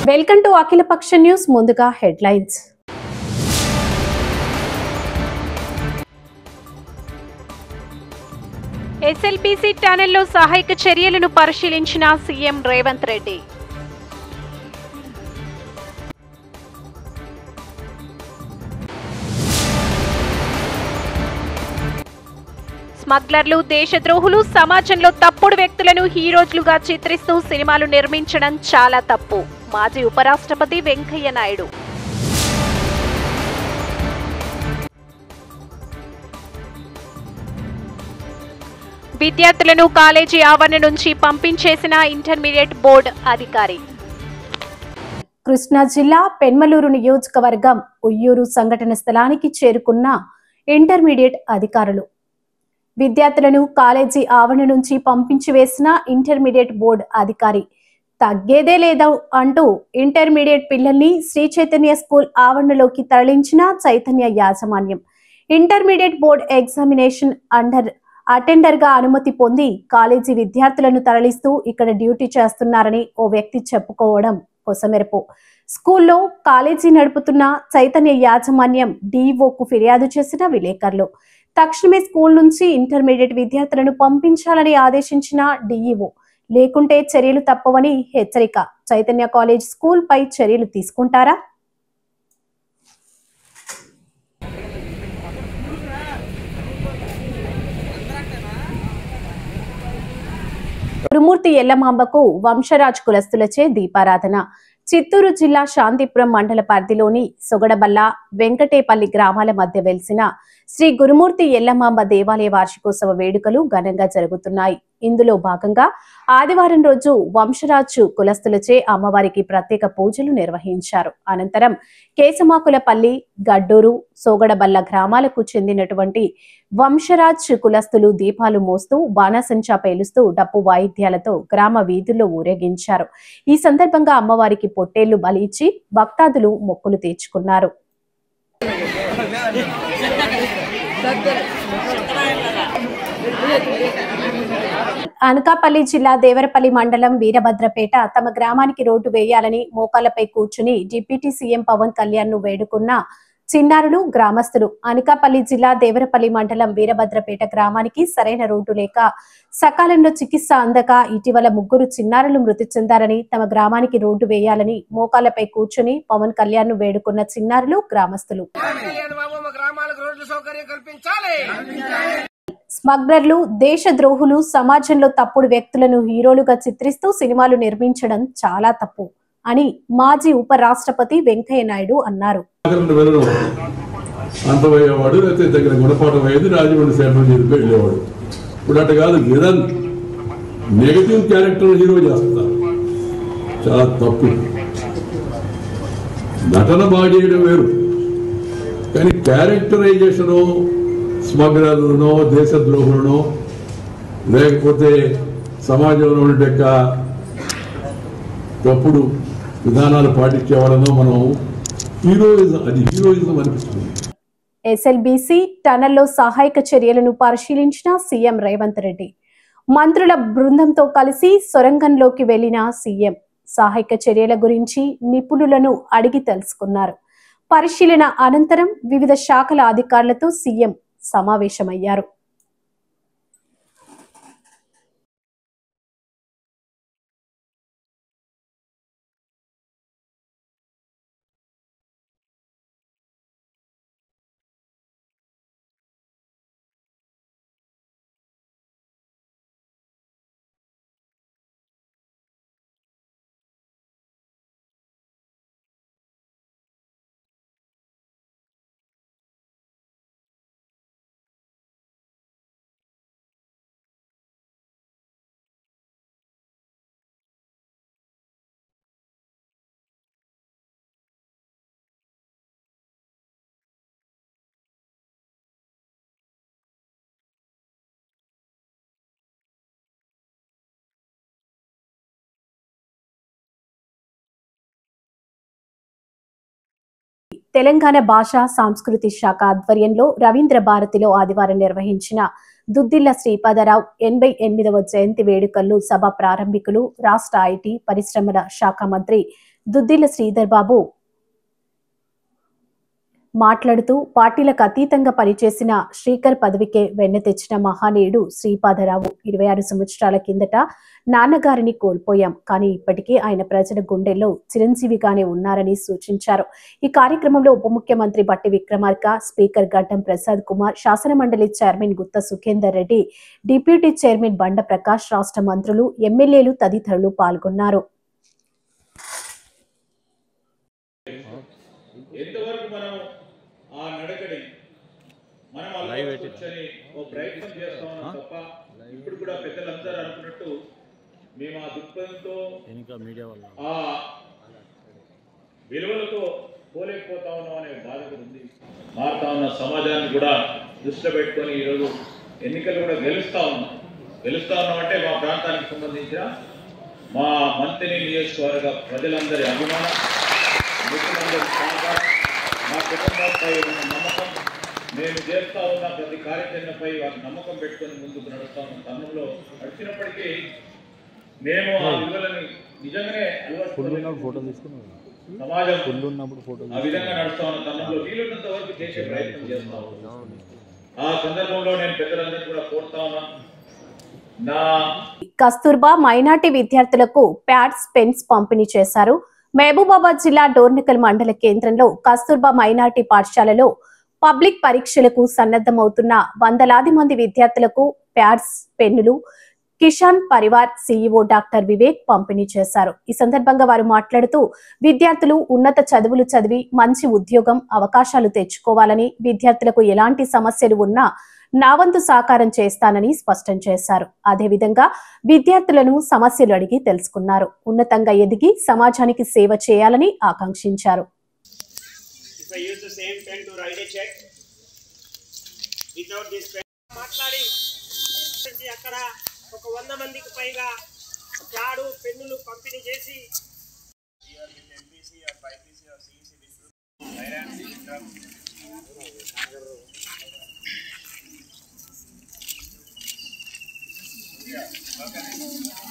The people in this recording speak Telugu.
వెల్కమ్ టు అఖిలపక్ష న్యూస్. ముందుగా హెడ్లైన్స్. ఎస్ఎల్బీసీ టనెల్లో సహాయక చర్యలను పరిశీలించిన సీఎం రేవంత్ రెడ్డి. స్మగ్లర్లు, దేశద్రోహులు, సమాజంలో తప్పుడు వ్యక్తులను హీరోలుగా చిత్రిస్తూ సినిమాలు నిర్మించడం చాలా తప్పు. మాజీ ఉపరాష్ట్రపతి వెంకయ్య నాయుడు. విద్యార్థులను కాలేజీ ఆవరణ నుంచి పంపించేసిన ఇంటర్మీడియట్ బోర్డు అధికారి. కృష్ణా జిల్లా పెన్మలూరు నియోజకవర్గం ఉయ్యూరు సంఘటన స్థలానికి చేరుకున్న ఇంటర్మీడియట్ అధికారులు. విద్యార్థులను కాలేజీ ఆవరణ నుంచి పంపించి వేసిన ఇంటర్మీడియట్ బోర్డు అధికారి. తగ్గేదే లేదా అంటూ ఇంటర్మీడియట్ పిల్లల్ని శ్రీ చైతన్య స్కూల్ ఆవరణలోకి తరలించిన చైతన్య యాజమాన్యం. ఇంటర్మీడియట్ బోర్డు ఎగ్జామినేషన్ అటెండర్ గా అనుమతి పొంది కాలేజీ విద్యార్థులను తరలిస్తూ ఇక్కడ డ్యూటీ చేస్తున్నారని ఓ వ్యక్తి చెప్పుకోవడం కొసమెరుపు. స్కూల్లో కాలేజీ నడుపుతున్న చైతన్య యాజమాన్యం డిఈఓకు ఫిర్యాదు చేసిన విలేకరులు. తక్షణమే స్కూల్ నుంచి ఇంటర్మీడియట్ విద్యార్థులను పంపించాలని ఆదేశించిన డిఈఓ. లేకుంటే చర్యలు తప్పవని హెచ్చరిక. చైతన్య కాలేజ్ స్కూల్ పై చర్యలు తీసుకుంటారా? గురుమూర్తి ఎల్లమాంబకు వంశరాజ్ కులస్తులచే దీపారాధన. చిత్తూరు జిల్లా శాంతిపురం మండల పరిధిలోని సొగడబల్ల, వెంకటేపల్లి గ్రామాల మధ్య వెలిసిన శ్రీ గురుమూర్తి ఎల్లమాంబ దేవాలయ వార్షికోత్సవ వేడుకలు ఘనంగా జరుగుతున్నాయి. ఇందులో భాగంగా ఆదివారం రోజు వంశరాజు కులస్తులచే అమ్మవారికి ప్రత్యేక పూజలు నిర్వహించారు. అనంతరం కేశమాకులపల్లి, గడ్డూరు, సోగడబల్ల గ్రామాలకు చెందినటువంటి వంశరాజ్ కులస్తులు దీపాలు మోస్తూ బాణాసంచా పేలుస్తూ డప్పు వాయిద్యాలతో గ్రామ వీధుల్లో ఊరేగించారు. ఈ సందర్భంగా అమ్మవారికి పొట్టేళ్లు బలి ఇచ్చి భక్తాదులు మొక్కులు తీర్చుకున్నారు. అనకాపల్లి జిల్లా దేవరపల్లి మండలం వీరభద్రపేట తమ గ్రామానికి రోడ్డు వేయాలని మోకాళ్లపై కూర్చుని డిప్యూటీ సీఎం పవన్ కళ్యాణ్ ను వేడుకున్న చిన్నారులు, గ్రామస్తులు. అనకాపల్లి జిల్లా దేవరపల్లి మండలం వీరభద్రపేట గ్రామానికి సరైన రోడ్డు లేక సకాలంలో చికిత్స అందక ఇటీవల 3 చిన్నారులు మృతి చెందారని, తమ గ్రామానికి రోడ్డు వేయాలని మోకాళ్లపై కూర్చుని పవన్ కళ్యాణ్ ను వేడుకున్న చిన్నారులు, గ్రామస్తులు. స్మగ్లర్లు, దేశద్రోహులు, సమాజంలో తప్పుడు వ్యక్తులను హీరోలుగా చిత్రిస్తూ సినిమాలు నిర్మించడం చాలా తప్పు అని మాజీ ఉపరాష్ట్రపతి వెంకయ్య నాయుడు అన్నారు. అంతమయ్యేవాడు లేకపోతే దగ్గర గుణపాఠం అయ్యేది, రాజమండ్రి సేవలు చెప్పి వెళ్ళేవాడు. ఇప్పుడు అట్ట కాదు, ఏదైనా నెగటివ్ క్యారెక్టర్ హీరో చేస్తున్నారు. చాలా తప్పు. నటన బాగా చేయడం వేరు, కానీ క్యారెక్టరైజేషను స్మగ్లర్లను, దేశద్రోహులను, లేకపోతే సమాజంలో ఉండే తప్పుడు విధానాలు పాటించే వాళ్ళను మనం హీరోయిజం అనిపిస్తుంది. ఎస్ఎల్బీసీ టనెల్లో సహాయక చర్యలను పరిశీలించిన సీఎం రేవంత్ రెడ్డి. మంత్రుల బృందంతో కలిసి సొరంగంలోకి వెళ్లిన సీఎం సహాయక చర్యల గురించి నిపుణులను అడిగి తెలుసుకున్నారు. పరిశీలన అనంతరం వివిధ శాఖల అధికారులతో సీఎం సమావేశమయ్యారు. తెలంగాణ భాషా సాంస్కృతి శాఖ ఆధ్వర్యంలో రవీంద్ర భారతిలో ఆదివారం నిర్వహించిన దుద్దిల్ల శ్రీపాదరావు 88వ జయంతి వేడుకల్లో సభ ప్రారంభికులు రాష్ట్ర ఐటీ పరిశ్రమల శాఖ మంత్రి దుద్దిల శ్రీధర్ బాబు మాట్లాడుతూ పార్టీలకు అతీతంగా పనిచేసిన శ్రీకర్ పదవికే వెన్న తెచ్చిన మహానీయుడు శ్రీపాదరావు 26 సంవత్సరాల కిందట నాన్నగారిని కోల్పోయాం, కానీ ఇప్పటికీ ఆయన ప్రజల గుండెల్లో చిరంజీవిగానే ఉన్నారని సూచించారు. ఈ కార్యక్రమంలో ఉప ముఖ్యమంత్రి బట్టి విక్రమార్క, స్పీకర్ గడ్డం ప్రసాద్ కుమార్, శాసనమండలి చైర్మన్ గుత్త సుఖేందర్ రెడ్డి, డిప్యూటీ చైర్మన్ బండ ప్రకాష్, రాష్ట్ర మంత్రులు, ఎమ్మెల్యేలు తదితరులు పాల్గొన్నారు. ఆ నడకడి మనం అలవాటుని ఓ ప్రయత్నం చేస్తా ఉన్నాం తప్ప ఇప్పుడు కూడా పెద్దలందరూ అనుకున్నట్టు మేము ఆ దృక్పథంతో ఆ విలువలతో పోలేకపోతా ఉన్నాం అనే బాధ కూడా ఉంది. మారుతా ఉన్న సమాజాన్ని కూడా దృష్టిలో పెట్టుకొని ఈరోజు ఎన్నికలు కూడా గెలుస్తా ఉన్నాం అంటే మా ప్రాంతానికి సంబంధించిన మా మంత్రి నియోజకవర్గ ప్రజలందరి అభిమానం, మిత్రులందరి సహకారం, మా కుటుంబంపై ఉన్న నమ్మకం, నేను చేస్తా ఉన్న ప్రతి కార్యాచరణపై వారి నమ్మకం పెట్టుకొని ముందుకు నడుస్తా ఉన్న తరుణంలో నడిచినప్పటికీ మేము ఆ విలువలని నిజంగానే సమాజం ఆ విధంగా నడుస్తా ఉన్న తరుణంలో వీలున్నంత వరకు చేసే ప్రయత్నం చేస్తా ఉన్నాం. ఆ సందర్భంలో నేను పెద్దలందరూ కూడా కోరుతా ఉన్నాను. కస్తూర్బా మైనార్టీ విద్యార్థులకు ప్యాడ్స్, పెన్స్ పంపిణీ చేశారు. మహబూబాబాద్ జిల్లా డోర్నకల్ మండల కేంద్రంలో కస్తూర్బా మైనార్టీ పాఠశాలలో పబ్లిక్ పరీక్షలకు సన్నద్ధమవుతున్న వందలాది మంది విద్యార్థులకు ప్యాడ్స్, పెన్నులు కిషాన్ పరివార్ సీఈఓ డాక్టర్ వివేక్ పంపిణీ చేశారు. ఈ సందర్భంగా వారు మాట్లాడుతూ విద్యార్థులు ఉన్నత చదువులు చదివి మంచి ఉద్యోగం అవకాశాలు తెచ్చుకోవాలని, విద్యార్థులకు ఎలాంటి సమస్యలు ఉన్నా నా వంతు సహకారం చేస్తానని స్పష్టం చేశారు. అదేవిధంగా విద్యార్థులను సమస్యలు అడిగి తెలుసుకున్నారు. ఉన్నతంగా ఎదిగి సమాజానికి సేవ చేయాలని ఆకాంక్షించారు. అక్కడ ఒక 100 మందికి పైగా ప్యాడు, పెన్నులు పంపిణీ చేసి Okay.